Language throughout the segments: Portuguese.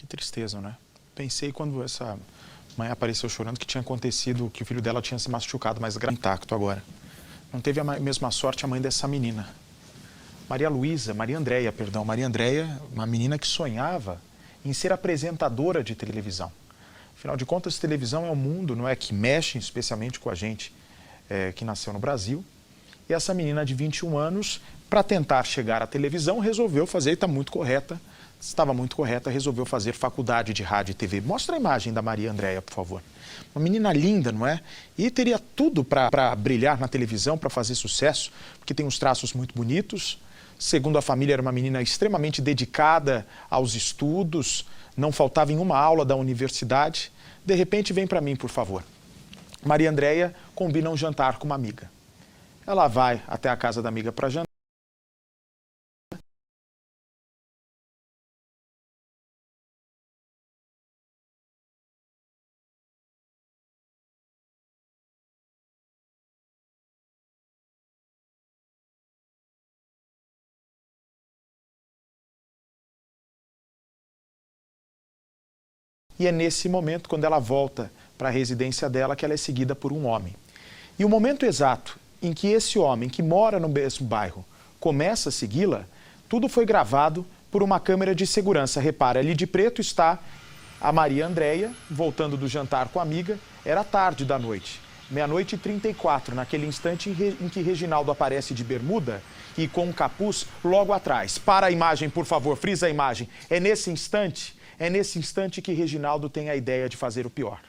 tristeza, né? Pensei quando essa mãe apareceu chorando que tinha acontecido, que o filho dela tinha se machucado, mas intacto agora. Não teve a mesma sorte a mãe dessa menina. Maria Andréia, uma menina que sonhava em ser apresentadora de televisão. Afinal de contas, televisão é um mundo, não é, que mexe especialmente com a gente que nasceu no Brasil. E essa menina de 21 anos, para tentar chegar à televisão, resolveu fazer, estava muito correta, resolveu fazer faculdade de rádio e TV. Mostra a imagem da Maria Andréia, por favor. Uma menina linda, não é? E teria tudo para brilhar na televisão, para fazer sucesso, porque tem uns traços muito bonitos. Segundo a família, era uma menina extremamente dedicada aos estudos, não faltava em uma aula da universidade. De repente, vem para mim, por favor. Maria Andréia combina um jantar com uma amiga. Ela vai até a casa da amiga para jantar. E é nesse momento, quando ela volta para a residência dela, que ela é seguida por um homem. E o momento exato em que esse homem, que mora no mesmo bairro, começa a segui-la, tudo foi gravado por uma câmera de segurança. Repara, ali de preto está a Maria Andréia, voltando do jantar com a amiga. Era tarde da noite, 00h34, naquele instante em que Reginaldo aparece de bermuda e com um capuz logo atrás. Para a imagem, por favor, frisa a imagem. É nesse instante que Reginaldo tem a ideia de fazer o pior.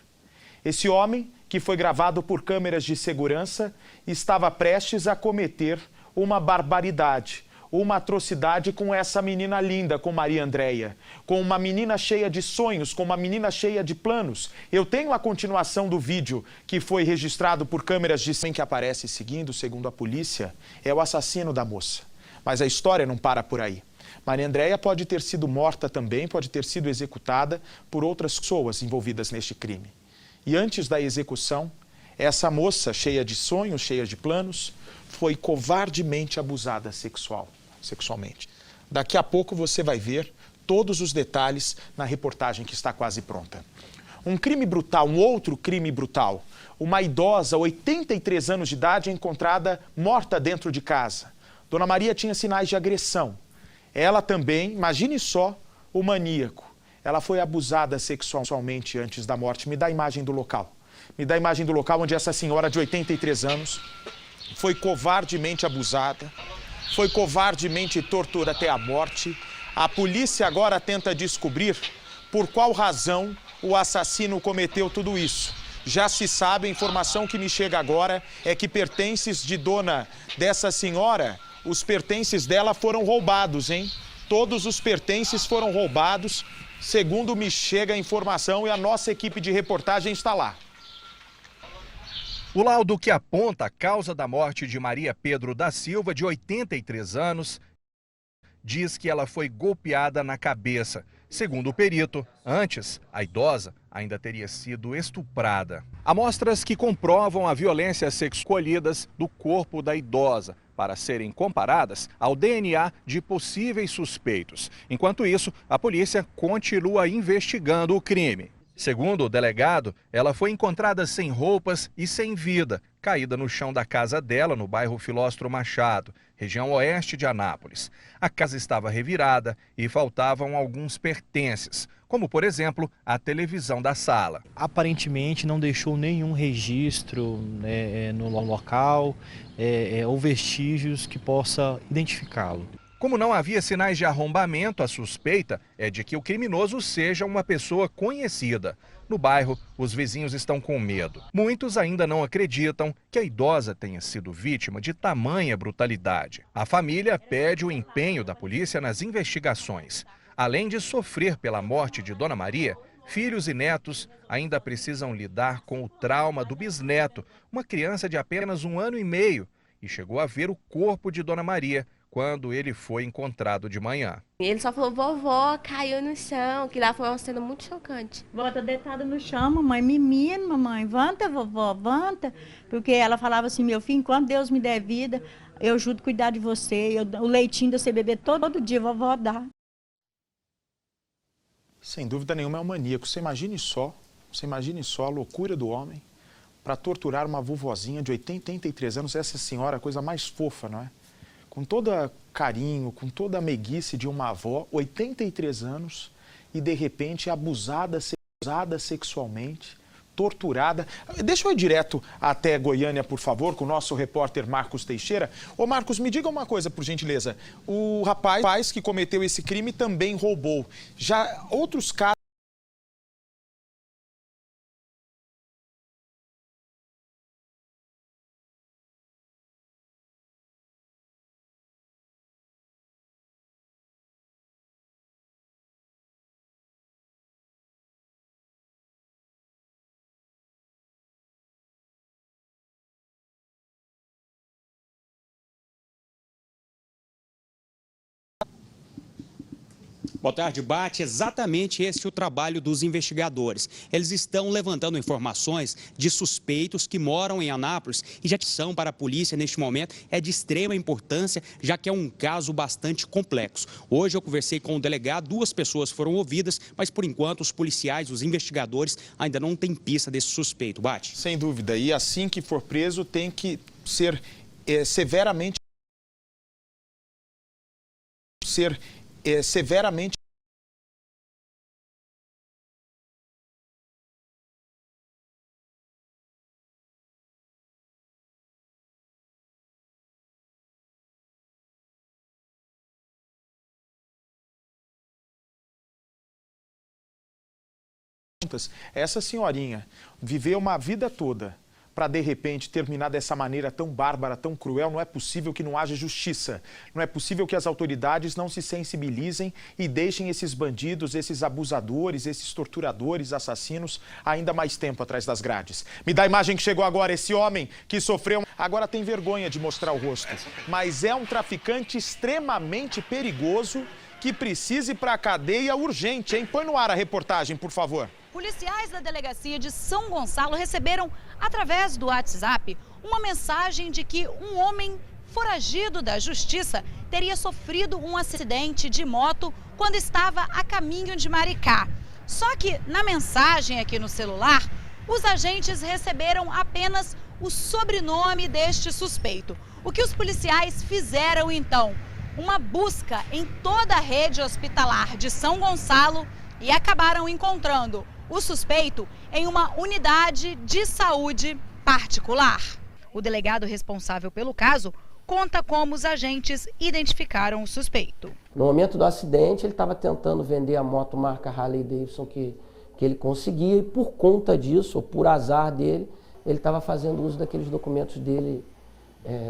Esse homem, que foi gravado por câmeras de segurança, estava prestes a cometer uma barbaridade, uma atrocidade com essa menina linda, com Maria Andréia, com uma menina cheia de sonhos, com uma menina cheia de planos. Eu tenho a continuação do vídeo que foi registrado por câmeras de segurança que aparece seguindo, segundo a polícia, é o assassino da moça. Mas a história não para por aí. Maria Andréia pode ter sido morta também, pode ter sido executada por outras pessoas envolvidas neste crime. E antes da execução, essa moça, cheia de sonhos, cheia de planos, foi covardemente abusada sexualmente. Daqui a pouco você vai ver todos os detalhes na reportagem que está quase pronta. Um crime brutal, um outro crime brutal. Uma idosa, 83 anos de idade, encontrada morta dentro de casa. Dona Maria tinha sinais de agressão. Ela também, imagine só, o maníaco. Ela foi abusada sexualmente antes da morte. Me dá a imagem do local. Me dá a imagem do local onde essa senhora de 83 anos foi covardemente abusada, foi covardemente torturada até a morte. A polícia agora tenta descobrir por qual razão o assassino cometeu tudo isso. Já se sabe, a informação que me chega agora é que pertences de dona dessa senhora, os pertences dela foram roubados, hein? Todos os pertences foram roubados, segundo me chega a informação, e a nossa equipe de reportagem está lá. O laudo que aponta a causa da morte de Maria Pedro da Silva, de 83 anos, diz que ela foi golpeada na cabeça. Segundo o perito, antes, a idosa ainda teria sido estuprada. Amostras que comprovam a violência sexual colhidas do corpo da idosa, para serem comparadas ao DNA de possíveis suspeitos. Enquanto isso, a polícia continua investigando o crime. Segundo o delegado, ela foi encontrada sem roupas e sem vida, caída no chão da casa dela, no bairro Filóstro Machado, região oeste de Anápolis. A casa estava revirada e faltavam alguns pertences, como, por exemplo, a televisão da sala. Aparentemente não deixou nenhum registro no local ou vestígios que possa identificá-lo. Como não havia sinais de arrombamento, a suspeita é de que o criminoso seja uma pessoa conhecida. No bairro, os vizinhos estão com medo. Muitos ainda não acreditam que a idosa tenha sido vítima de tamanha brutalidade. A família pede o empenho da polícia nas investigações. Além de sofrer pela morte de Dona Maria, filhos e netos ainda precisam lidar com o trauma do bisneto, uma criança de apenas 1 ano e meio, e chegou a ver o corpo de Dona Maria quando ele foi encontrado de manhã. Ele só falou, vovó, caiu no chão, que lá foi uma cena muito chocante. Vovó tá deitada no chão, mamãe, mimina, mamãe, vanta, vovó, vanta. Porque ela falava assim, meu filho, enquanto Deus me der vida, eu ajudo a cuidar de você, o leitinho de você beber todo dia, vovó dá. Sem dúvida nenhuma é um maníaco. Você imagine só a loucura do homem para torturar uma vovozinha de 83 anos, essa senhora, a coisa mais fofa, não é? Com todo carinho, com toda a meiguice de uma avó, 83 anos, e de repente abusada sexualmente, torturada. Deixa eu ir direto até Goiânia, por favor, com o nosso repórter Marcos Teixeira. Ô Marcos, me diga uma coisa, por gentileza. O rapaz que cometeu esse crime também roubou. Já outros casos... Boa tarde, Bate. Exatamente esse é o trabalho dos investigadores. Eles estão levantando informações de suspeitos que moram em Anápolis e já são para a polícia neste momento é de extrema importância, já que é um caso bastante complexo. Hoje eu conversei com o delegado, 2 pessoas foram ouvidas, mas por enquanto os policiais, os investigadores ainda não têm pista desse suspeito. Bate. Sem dúvida. E assim que for preso tem que ser severamente essa senhorinha viveu uma vida toda para, de repente, terminar dessa maneira tão bárbara, tão cruel. Não é possível que não haja justiça. Não é possível que as autoridades não se sensibilizem e deixem esses bandidos, esses abusadores, esses torturadores, assassinos, ainda mais tempo atrás das grades. Me dá a imagem que chegou agora. Esse homem que sofreu... Agora tem vergonha de mostrar o rosto. Mas é um traficante extremamente perigoso que precisa ir para a cadeia urgente, hein? Põe no ar a reportagem, por favor. Policiais da delegacia de São Gonçalo receberam, através do WhatsApp, uma mensagem de que um homem foragido da justiça teria sofrido um acidente de moto quando estava a caminho de Maricá. Só que na mensagem aqui no celular, os agentes receberam apenas o sobrenome deste suspeito. O que os policiais fizeram então? Uma busca em toda a rede hospitalar de São Gonçalo e acabaram encontrando o suspeito em uma unidade de saúde particular. O delegado responsável pelo caso conta como os agentes identificaram o suspeito. No momento do acidente, ele estava tentando vender a moto marca Harley Davidson que ele conseguia e por conta disso, ou por azar dele, ele estava fazendo uso daqueles documentos dele,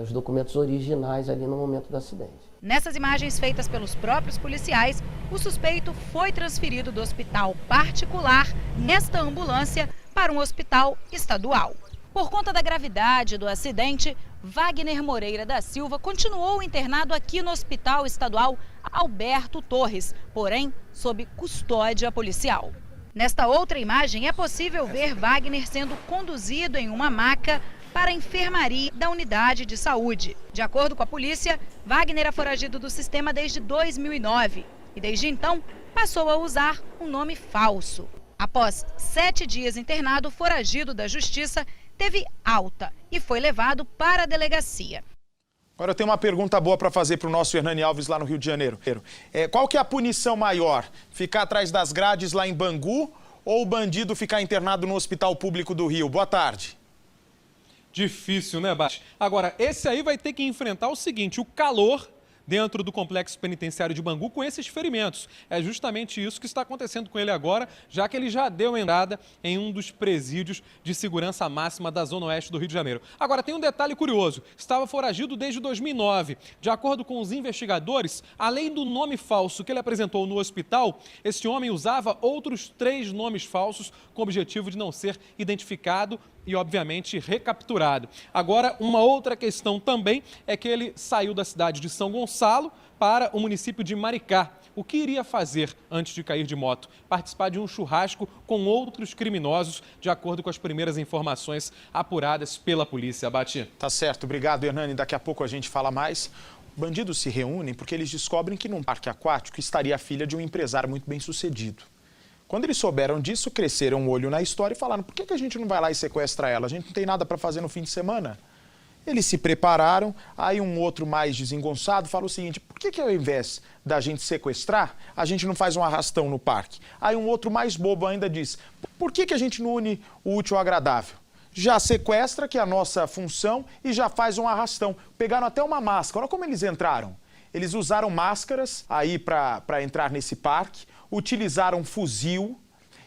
os documentos originais ali no momento do acidente. Nessas imagens feitas pelos próprios policiais, o suspeito foi transferido do hospital particular nesta ambulância para um hospital estadual. Por conta da gravidade do acidente, Wagner Moreira da Silva continuou internado aqui no Hospital Estadual Alberto Torres, porém sob custódia policial. Nesta outra imagem é possível ver Wagner sendo conduzido em uma maca para a enfermaria da unidade de saúde. De acordo com a polícia, Wagner é foragido do sistema desde 2009 e desde então passou a usar um nome falso. Após 7 dias internado, o foragido da justiça teve alta e foi levado para a delegacia. Agora eu tenho uma pergunta boa para fazer para o nosso Hernani Alves lá no Rio de Janeiro. Qual que é a punição maior? Ficar atrás das grades lá em Bangu ou o bandido ficar internado no Hospital Público do Rio? Boa tarde. Difícil, né, Bate? Agora, esse aí vai ter que enfrentar o seguinte, o calor dentro do complexo penitenciário de Bangu com esses ferimentos. É justamente isso que está acontecendo com ele agora, já que ele já deu entrada em um dos presídios de segurança máxima da Zona Oeste do Rio de Janeiro. Agora, tem um detalhe curioso. Estava foragido desde 2009. De acordo com os investigadores, além do nome falso que ele apresentou no hospital, esse homem usava outros 3 nomes falsos com o objetivo de não ser identificado e, obviamente, recapturado. Agora, uma outra questão também é que ele saiu da cidade de São Gonçalo para o município de Maricá. O que iria fazer antes de cair de moto? Participar de um churrasco com outros criminosos, de acordo com as primeiras informações apuradas pela polícia. Bati. Tá certo, obrigado, Hernani. Daqui a pouco a gente fala mais. Bandidos se reúnem porque eles descobrem que num parque aquático estaria a filha de um empresário muito bem sucedido. Quando eles souberam disso, cresceram o olho na história e falaram: por que a gente não vai lá e sequestra ela? A gente não tem nada para fazer no fim de semana. Eles se prepararam, aí um outro mais desengonçado fala o seguinte: por que ao invés da gente sequestrar, a gente não faz um arrastão no parque? Aí um outro mais bobo ainda diz: por que a gente não une o útil ao agradável? Já sequestra, que é a nossa função, e já faz um arrastão. Pegaram até uma máscara, olha como eles entraram. Eles usaram máscaras aí para entrar nesse parque, utilizaram fuzil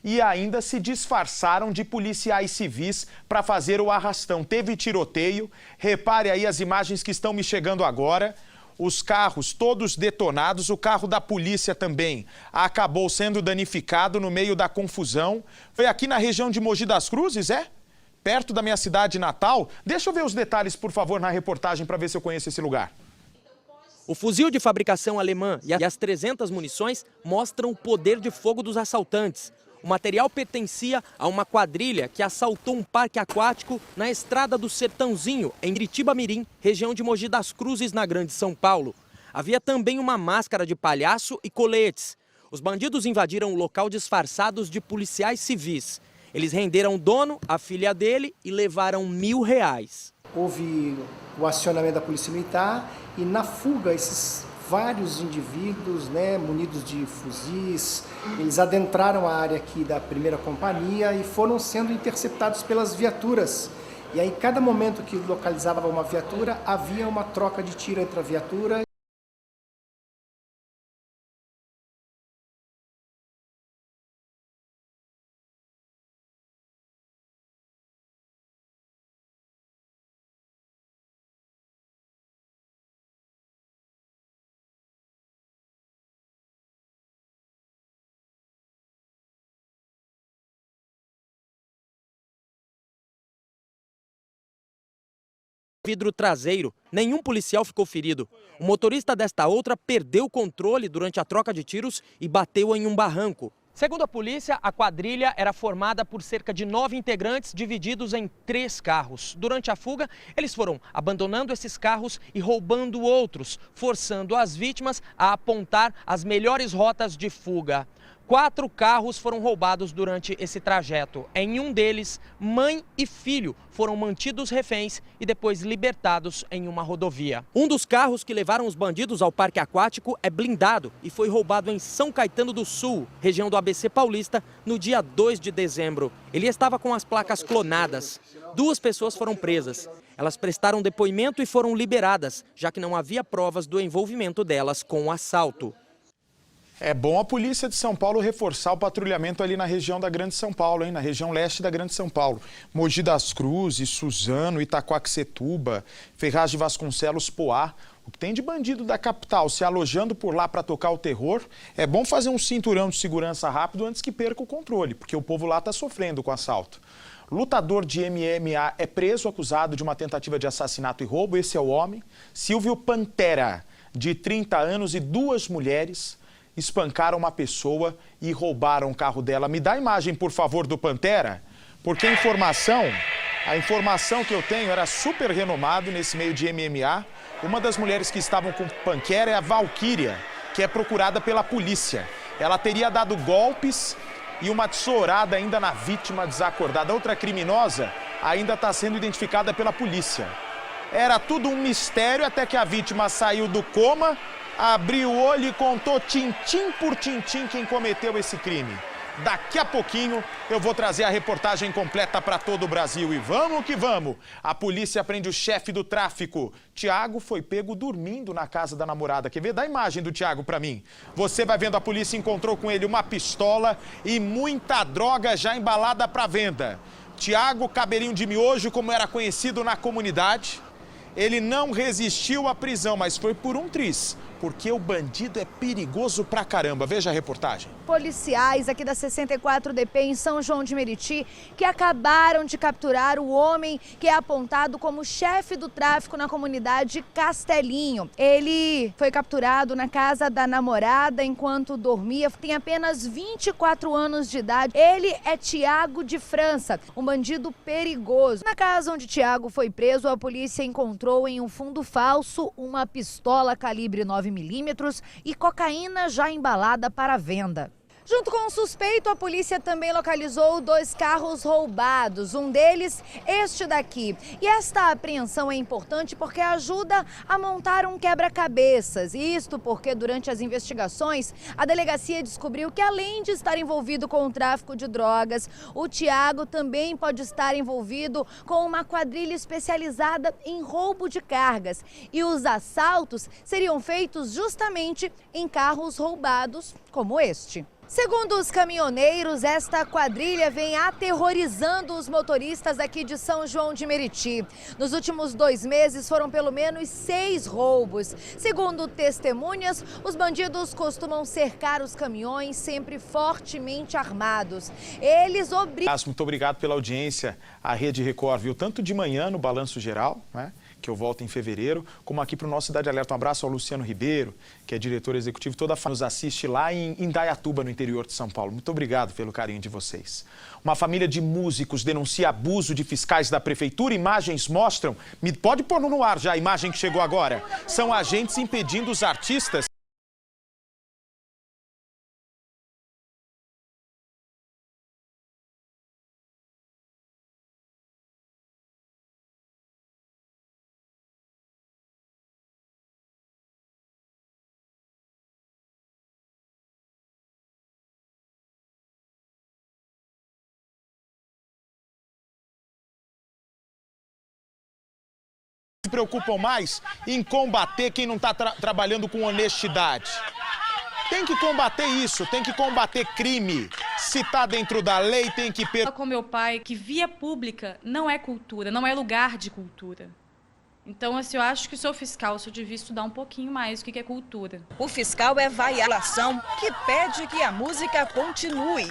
e ainda se disfarçaram de policiais civis para fazer o arrastão. Teve tiroteio, repare aí as imagens que estão me chegando agora. Os carros todos detonados, o carro da polícia também acabou sendo danificado no meio da confusão. Foi aqui na região de Mogi das Cruzes, perto da minha cidade natal. Deixa eu ver os detalhes, por favor, na reportagem para ver se eu conheço esse lugar. O fuzil de fabricação alemã e as 300 munições mostram o poder de fogo dos assaltantes. O material pertencia a uma quadrilha que assaltou um parque aquático na estrada do Sertãozinho, em Iritibamirim, região de Mogi das Cruzes, na Grande São Paulo. Havia também uma máscara de palhaço e coletes. Os bandidos invadiram o local disfarçados de policiais civis. Eles renderam o dono, a filha dele, e levaram R$1.000. Houve o acionamento da Polícia Militar e na fuga esses vários indivíduos, munidos de fuzis, eles adentraram a área aqui da primeira companhia e foram sendo interceptados pelas viaturas. E aí, cada momento que localizava uma viatura, havia uma troca de tiro entre a viatura. Vidro traseiro, nenhum policial ficou ferido. O motorista desta outra perdeu o controle durante a troca de tiros e bateu em um barranco. Segundo a polícia, a quadrilha era formada por cerca de 9 integrantes divididos em 3 carros. Durante a fuga, eles foram abandonando esses carros e roubando outros, forçando as vítimas a apontar as melhores rotas de fuga. 4 carros foram roubados durante esse trajeto. Em um deles, mãe e filho foram mantidos reféns e depois libertados em uma rodovia. Um dos carros que levaram os bandidos ao parque aquático é blindado e foi roubado em São Caetano do Sul, região do ABC Paulista, no dia 2 de dezembro. Ele estava com as placas clonadas. 2 pessoas foram presas. Elas prestaram depoimento e foram liberadas, já que não havia provas do envolvimento delas com o assalto. É bom a polícia de São Paulo reforçar o patrulhamento ali na região da Grande São Paulo, na região leste da Grande São Paulo. Mogi das Cruzes, Suzano, Itaquaquecetuba, Ferraz de Vasconcelos, Poá. O que tem de bandido da capital se alojando por lá para tocar o terror, é bom fazer um cinturão de segurança rápido antes que perca o controle, porque o povo lá está sofrendo com assalto. Lutador de MMA é preso acusado de uma tentativa de assassinato e roubo. Esse é o homem. Silvio Pantera, de 30 anos e 2 mulheres, espancaram uma pessoa e roubaram o carro dela. Me dá a imagem, por favor, do Pantera, porque a informação que eu tenho era super renomado nesse meio de MMA. Uma das mulheres que estavam com o Pantera é a Valquíria, que é procurada pela polícia. Ela teria dado golpes e uma tesourada ainda na vítima desacordada. Outra criminosa ainda está sendo identificada pela polícia. Era tudo um mistério até que a vítima saiu do coma, abriu o olho e contou tintim por tintim quem cometeu esse crime. Daqui a pouquinho eu vou trazer a reportagem completa para todo o Brasil. E vamos que vamos! A polícia prende o chefe do tráfico. Tiago foi pego dormindo na casa da namorada. Quer ver? Dá a imagem do Tiago para mim. Você vai vendo, a polícia encontrou com ele uma pistola e muita droga já embalada para venda. Tiago, cabelinho de miojo, como era conhecido na comunidade. Ele não resistiu à prisão, mas foi por um triz, porque o bandido é perigoso pra caramba. Veja a reportagem. Policiais aqui da 64DP em São João de Meriti que acabaram de capturar o homem que é apontado como chefe do tráfico na comunidade Castelinho. Ele foi capturado na casa da namorada enquanto dormia. Tem apenas 24 anos de idade. Ele é Tiago de França, um bandido perigoso. Na casa onde Tiago foi preso, a polícia encontrou em um fundo falso uma pistola calibre 9mm e cocaína já embalada para venda. Junto com o suspeito, a polícia também localizou 2 carros roubados, um deles este daqui. E esta apreensão é importante porque ajuda a montar um quebra-cabeças. Isto porque durante as investigações, a delegacia descobriu que além de estar envolvido com o tráfico de drogas, o Tiago também pode estar envolvido com uma quadrilha especializada em roubo de cargas. E os assaltos seriam feitos justamente em carros roubados como este. Segundo os caminhoneiros, esta quadrilha vem aterrorizando os motoristas aqui de São João de Meriti. Nos últimos 2 meses foram pelo menos 6 roubos. Segundo testemunhas, os bandidos costumam cercar os caminhões sempre fortemente armados. Eles obrigam... Muito obrigado pela audiência. A Rede Record viu tanto de manhã no Balanço Geral, né, que eu volto em fevereiro, como aqui para o nosso Cidade Alerta. Um abraço ao Luciano Ribeiro, que é diretor executivo, toda a família nos assiste lá em Indaiatuba, no interior de São Paulo. Muito obrigado pelo carinho de vocês. Uma família de músicos denuncia abuso de fiscais da prefeitura. Imagens mostram, pode pôr no ar já a imagem que chegou agora. São agentes impedindo os artistas. Se preocupam mais em combater quem não está trabalhando com honestidade. Tem que combater isso, tem que combater crime. Se está dentro da lei, tem que... Com meu pai, que via pública não é cultura, não é lugar de cultura. Então, assim, eu acho que sou fiscal, se eu devia estudar um pouquinho mais o que é cultura. O fiscal é vaialação, que pede que a música continue.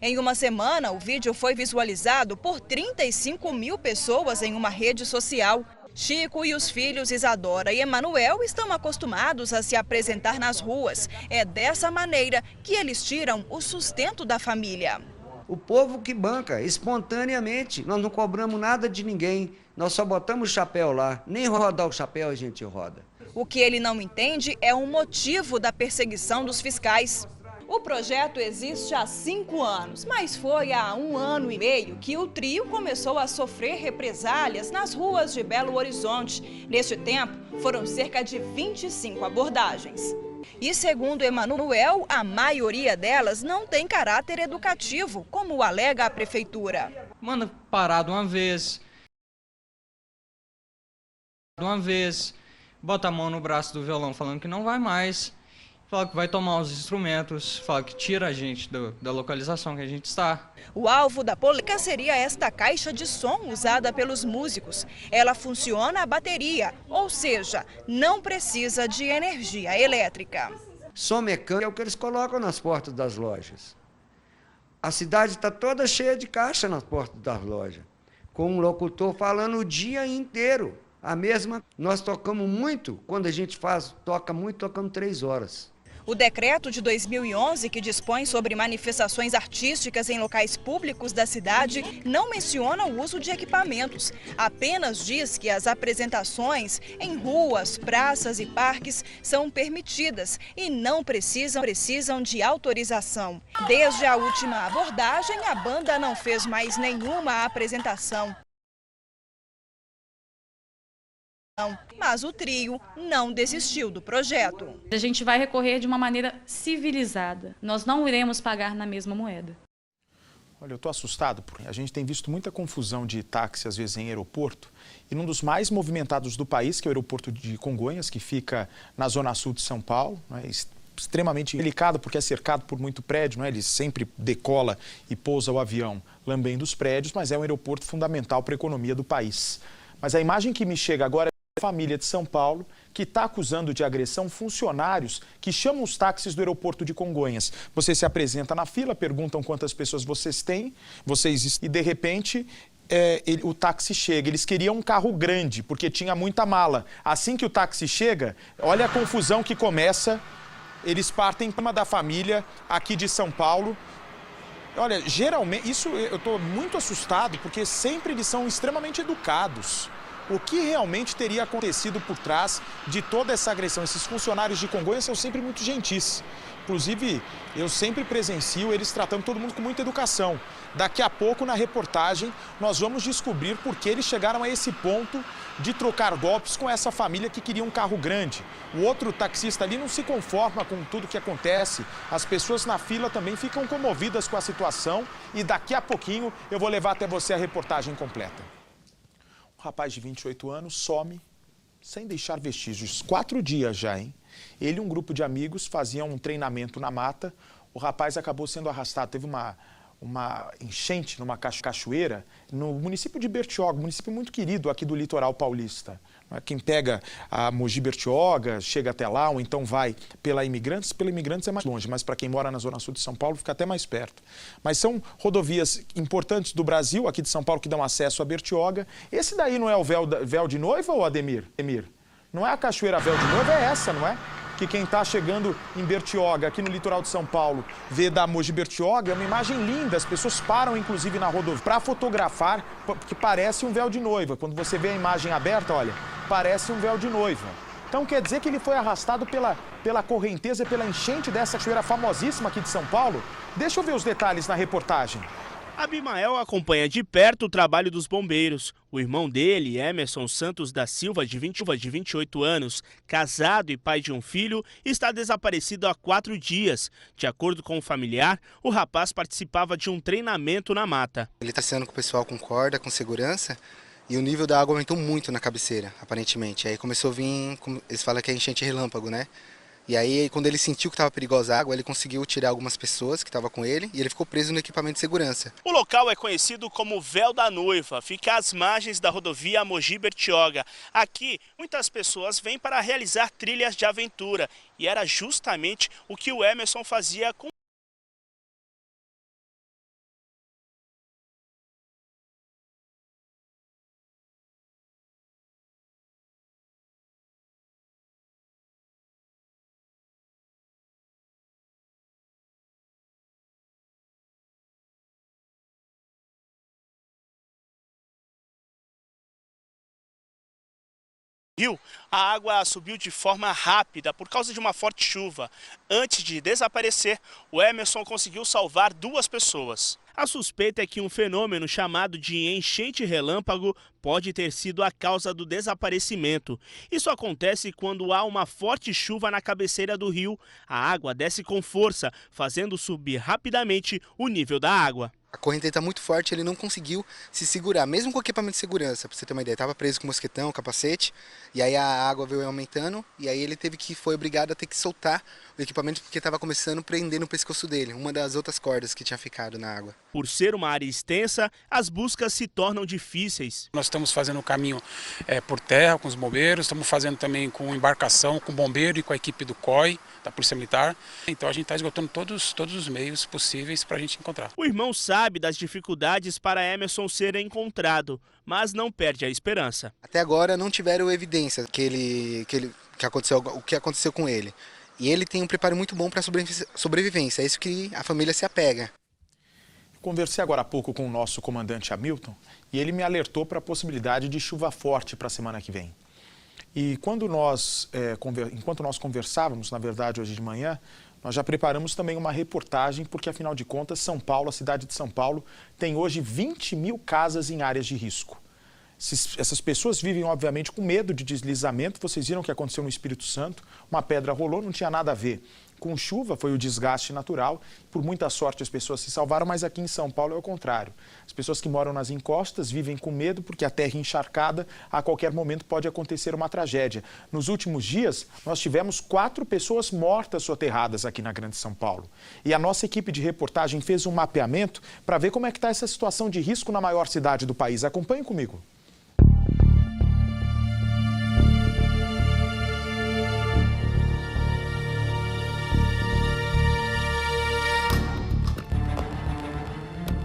Em uma semana, o vídeo foi visualizado por 35 mil pessoas em uma rede social. Chico e os filhos Isadora e Emanuel estão acostumados a se apresentar nas ruas. É dessa maneira que eles tiram o sustento da família. O povo que banca, espontaneamente. Nós não cobramos nada de ninguém. Nós só botamos o chapéu lá. Nem rodar o chapéu a gente roda. O que ele não entende é o motivo da perseguição dos fiscais. O projeto existe há 5 anos, mas foi há 1 ano e meio que o trio começou a sofrer represálias nas ruas de Belo Horizonte. Neste tempo, foram cerca de 25 abordagens. E segundo Emanuel, a maioria delas não tem caráter educativo, como alega a prefeitura. Manda parar de uma vez, bota a mão no braço do violão falando que não vai mais. Fala que vai tomar os instrumentos, fala que tira a gente da localização que a gente está. O alvo da polêmica seria esta caixa de som usada pelos músicos. Ela funciona a bateria, ou seja, não precisa de energia elétrica. Som mecânico é o que eles colocam nas portas das lojas. A cidade está toda cheia de caixa nas portas das lojas, com um locutor falando o dia inteiro. A mesma, nós tocamos muito, quando a gente toca muito, tocamos 3 horas. O decreto de 2011, que dispõe sobre manifestações artísticas em locais públicos da cidade, não menciona o uso de equipamentos. Apenas diz que as apresentações em ruas, praças e parques são permitidas e não precisam de autorização. Desde a última abordagem, a banda não fez mais nenhuma apresentação. Mas o trio não desistiu do projeto. A gente vai recorrer de uma maneira civilizada. Nós não iremos pagar na mesma moeda. Olha, eu estou assustado, porque a gente tem visto muita confusão de táxi, às vezes, em aeroporto. E num dos mais movimentados do país, que é o aeroporto de Congonhas, que fica na zona sul de São Paulo, né, extremamente delicado, porque é cercado por muito prédio, né? Ele sempre decola e pousa o avião lambendo os prédios, mas é um aeroporto fundamental para a economia do país. Mas a imagem que me chega agora é da família de São Paulo, que está acusando de agressão funcionários que chamam os táxis do aeroporto de Congonhas. Você se apresenta na fila, perguntam quantas pessoas vocês têm, e de repente o táxi chega. Eles queriam um carro grande, porque tinha muita mala. Assim que o táxi chega, olha a confusão que começa. Eles partem para da família aqui de São Paulo. Olha, geralmente, isso eu estou muito assustado, porque sempre eles são extremamente educados. o que realmente teria acontecido por trás de toda essa agressão. Esses funcionários de Congonhas são sempre muito gentis. Inclusive, eu sempre presencio eles tratando todo mundo com muita educação. Daqui a pouco, na reportagem, nós vamos descobrir por que eles chegaram a esse ponto de trocar golpes com essa família que queria um carro grande. O outro taxista ali não se conforma com tudo que acontece. As pessoas na fila também ficam comovidas com a situação. E daqui a pouquinho eu vou levar até você a reportagem completa. Um rapaz de 28 anos some sem deixar vestígios. 4 dias já, hein? Ele e um grupo de amigos faziam um treinamento na mata. O rapaz acabou sendo arrastado. Teve uma enchente numa cachoeira no município de Bertioga, município muito querido aqui do litoral paulista. Quem pega a Mogi Bertioga, chega até lá, ou então vai pela Imigrantes é mais longe, mas para quem mora na zona sul de São Paulo fica até mais perto. Mas são rodovias importantes do Brasil, aqui de São Paulo, que dão acesso a Bertioga. Esse daí não é o véu de noiva, ou Ademir? Não é a cachoeira Véu de Noiva, é essa, não é? Que quem está chegando em Bertioga, aqui no litoral de São Paulo, vê da Mogi Bertioga, é uma imagem linda. As pessoas param, inclusive, na rodovia para fotografar, porque parece um véu de noiva. Quando você vê a imagem aberta, olha, parece um véu de noiva. Então quer dizer que ele foi arrastado pela correnteza, pela enchente dessa cachoeira famosíssima aqui de São Paulo? Deixa eu ver os detalhes na reportagem. Abimael acompanha de perto o trabalho dos bombeiros. O irmão dele, Emerson Santos da Silva, de 28 anos, casado e pai de um filho, está desaparecido há 4 dias. De acordo com o familiar, o rapaz participava de um treinamento na mata. Ele está saindo com o pessoal com corda, com segurança, e o nível da água aumentou muito na cabeceira, aparentemente. Aí começou a vir, eles falam que é enchente relâmpago, né? E aí, quando ele sentiu que estava perigosa a água, ele conseguiu tirar algumas pessoas que estavam com ele e ele ficou preso no equipamento de segurança. O local é conhecido como Véu da Noiva, fica às margens da rodovia Mogi Bertioga. Aqui, muitas pessoas vêm para realizar trilhas de aventura e era justamente o que o Emerson fazia com rio, a água subiu de forma rápida por causa de uma forte chuva. Antes de desaparecer, o Emerson conseguiu salvar 2 pessoas. A suspeita é que um fenômeno chamado de enchente relâmpago pode ter sido a causa do desaparecimento. Isso acontece quando há uma forte chuva na cabeceira do rio. A água desce com força, fazendo subir rapidamente o nível da água. A corrente está muito forte, ele não conseguiu se segurar, mesmo com o equipamento de segurança. Para você ter uma ideia, estava preso com mosquetão, capacete, e aí a água veio aumentando, e aí ele foi obrigado a ter que soltar o equipamento porque estava começando a prender no pescoço dele, uma das outras cordas que tinha ficado na água. Por ser uma área extensa, as buscas se tornam difíceis. Nós estamos fazendo o caminho por terra com os bombeiros, estamos fazendo também com embarcação, com bombeiro e com a equipe do COI, da Polícia Militar. Então a gente está esgotando todos os meios possíveis para a gente encontrar. O irmão sabe das dificuldades para Emerson ser encontrado, mas não perde a esperança. Até agora não tiveram evidência o que aconteceu com ele. E ele tem um preparo muito bom para a sobrevivência, é isso que a família se apega. Conversei agora há pouco com o nosso comandante Hamilton e ele me alertou para a possibilidade de chuva forte para a semana que vem. E enquanto nós conversávamos, na verdade, hoje de manhã, nós já preparamos também uma reportagem, porque, afinal de contas, São Paulo, a cidade de São Paulo, tem hoje 20 mil casas em áreas de risco. Essas pessoas vivem, obviamente, com medo de deslizamento. Vocês viram o que aconteceu no Espírito Santo. Uma pedra rolou, não tinha nada a ver com chuva, foi o desgaste natural. Por muita sorte as pessoas se salvaram, mas aqui em São Paulo é o contrário. As pessoas que moram nas encostas vivem com medo porque a terra encharcada, a qualquer momento pode acontecer uma tragédia. Nos últimos dias, nós tivemos 4 pessoas mortas soterradas aqui na Grande São Paulo. E a nossa equipe de reportagem fez um mapeamento para ver como é que está essa situação de risco na maior cidade do país. Acompanhe comigo.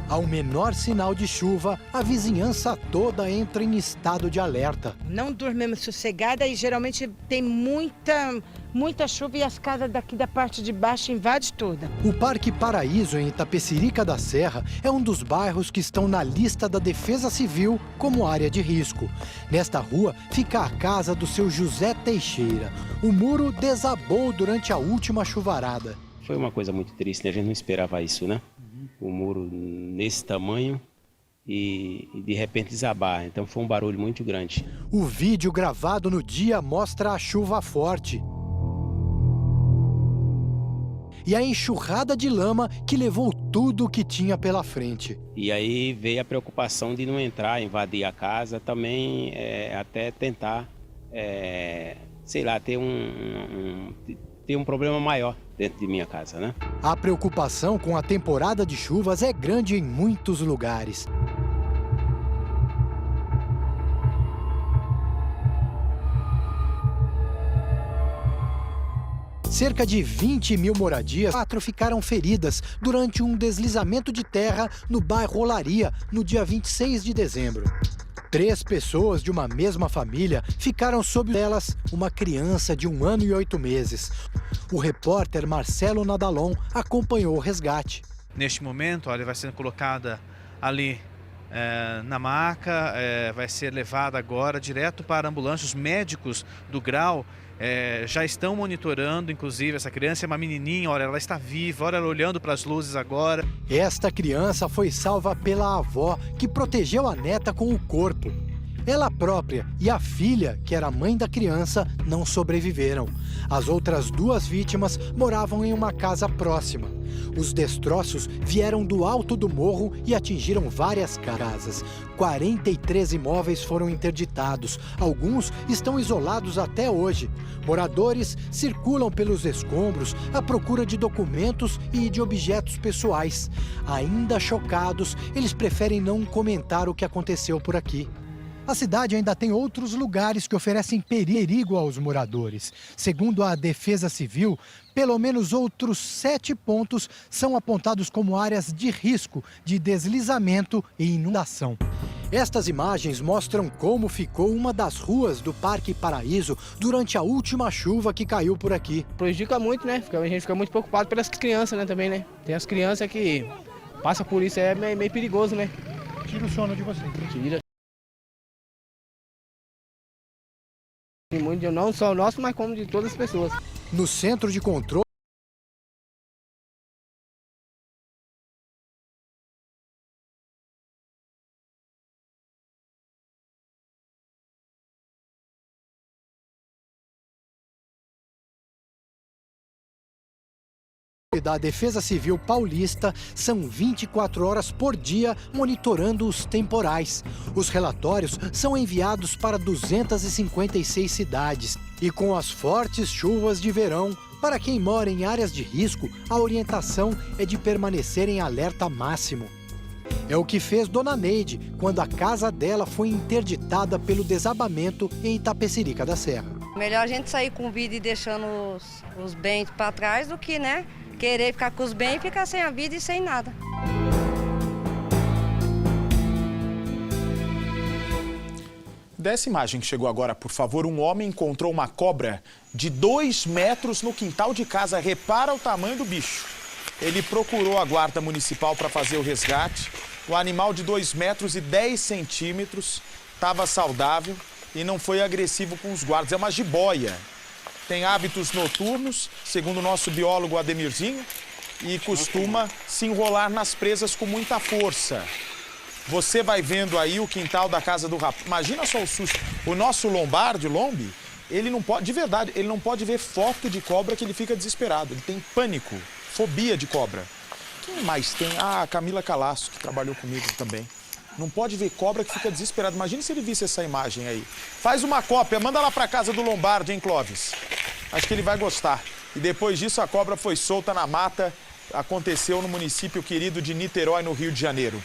Ao menor sinal de chuva, a vizinhança toda entra em estado de alerta. Não dormimos sossegada e geralmente tem muita muita chuva e as casas daqui da parte de baixo invadem toda. O Parque Paraíso, em Itapecerica da Serra, é um dos bairros que estão na lista da Defesa Civil como área de risco. Nesta rua fica a casa do seu José Teixeira. O muro desabou durante a última chuvarada. Foi uma coisa muito triste, né? A gente não esperava isso, né? O muro nesse tamanho e de repente desabar. Então foi um barulho muito grande. O vídeo gravado no dia mostra a chuva forte e a enxurrada de lama que levou tudo o que tinha pela frente. E aí veio a preocupação de não entrar, invadir a casa, também até tentar, sei lá, ter um problema maior dentro de minha casa, né? A preocupação com a temporada de chuvas é grande em muitos lugares. Cerca de 20 mil moradias, 4 ficaram feridas durante um deslizamento de terra no bairro Olaria, no dia 26 de dezembro. 3 pessoas de uma mesma família ficaram sob elas uma criança de 1 ano e 8 meses. O repórter Marcelo Nadalon acompanhou o resgate. Neste momento, ela vai sendo colocada ali na maca, vai ser levada agora direto para a ambulância. Os médicos do Grau já estão monitorando, inclusive, essa criança é uma menininha, olha, ela está viva, olha ela olhando para as luzes agora. Esta criança foi salva pela avó, que protegeu a neta com o corpo. Ela própria e a filha, que era a mãe da criança, não sobreviveram. As outras 2 vítimas moravam em uma casa próxima. Os destroços vieram do alto do morro e atingiram várias casas. 43 imóveis foram interditados. Alguns estão isolados até hoje. Moradores circulam pelos escombros à procura de documentos e de objetos pessoais. Ainda chocados, eles preferem não comentar o que aconteceu por aqui. A cidade ainda tem outros lugares que oferecem perigo aos moradores. Segundo a Defesa Civil, pelo menos outros 7 pontos são apontados como áreas de risco de deslizamento e inundação. Estas imagens mostram como ficou uma das ruas do Parque Paraíso durante a última chuva que caiu por aqui. Prejudica muito, né? A gente fica muito preocupado pelas crianças, né, também, né? Tem as crianças que passam por isso, é meio perigoso, né? Tira o sono de você. Tira. Muito, não só o nosso, mas como de todas as pessoas. No centro de controle da Defesa Civil Paulista, são 24 horas por dia monitorando os temporais. Os relatórios são enviados para 256 cidades. E com as fortes chuvas de verão, para quem mora em áreas de risco, a orientação é de permanecer em alerta máximo. É o que fez Dona Neide quando a casa dela foi interditada pelo desabamento em Itapecerica da Serra. Melhor a gente sair com vida e deixando os bens para trás do que, né? Querer ficar com os bens e ficar sem a vida e sem nada. Dessa imagem que chegou agora, por favor, um homem encontrou uma cobra de 2 metros no quintal de casa. Repara o tamanho do bicho. Ele procurou a guarda municipal para fazer o resgate. O animal de 2 metros e 10 centímetros estava saudável e não foi agressivo com os guardas. É uma jiboia. Tem hábitos noturnos, segundo o nosso biólogo Ademirzinho, e costuma se enrolar nas presas com muita força. Você vai vendo aí o quintal da casa do rapaz. Imagina só o susto. O nosso Lombardi, Lombi, ele não pode, de verdade, ele não pode ver foto de cobra que ele fica desesperado. Ele tem pânico, fobia de cobra. Quem mais tem? Ah, a Camila Calasso, que trabalhou comigo também. Não pode ver cobra que fica desesperado. Imagina se ele visse essa imagem aí. Faz uma cópia, manda lá pra casa do Lombardi, hein, Clóvis? Acho que ele vai gostar. E depois disso, a cobra foi solta na mata. Aconteceu no município querido de Niterói, no Rio de Janeiro.